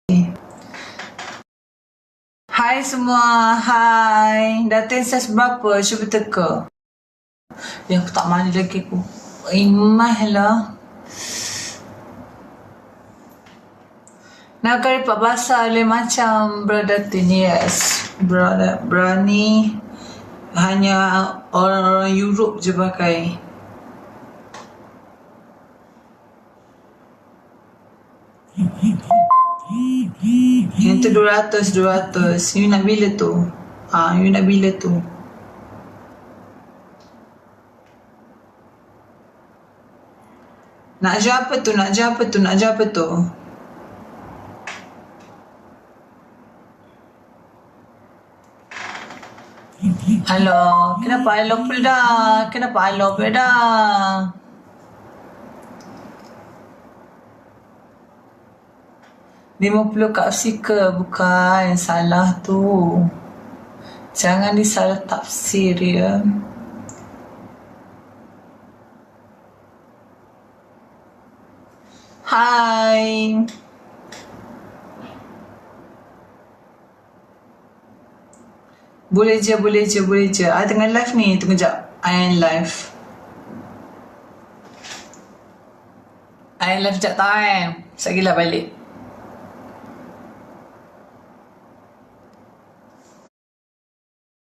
Hai semua, hai. Dah tensas berapa? Cuba teka. Ya, aku tak mandi lagi aku. Imah lah. Nak kari pak basah le macam brother tin, yes. Berani. Hanya orang-orang Europe je pakai. Yang tu 200. You nak bila tu? You nak bila tu? Nak ajar apa tu? Nak ajar apa tu? Halo, kenapa halo pula dah? Kenapa halo pula dah? RM50 ke? Bukan, salah tu. Jangan disalah tafsir ya. Hai. Boleh je. Tengah live ni. Tunggu jap. live jap time. Sekejap lah balik.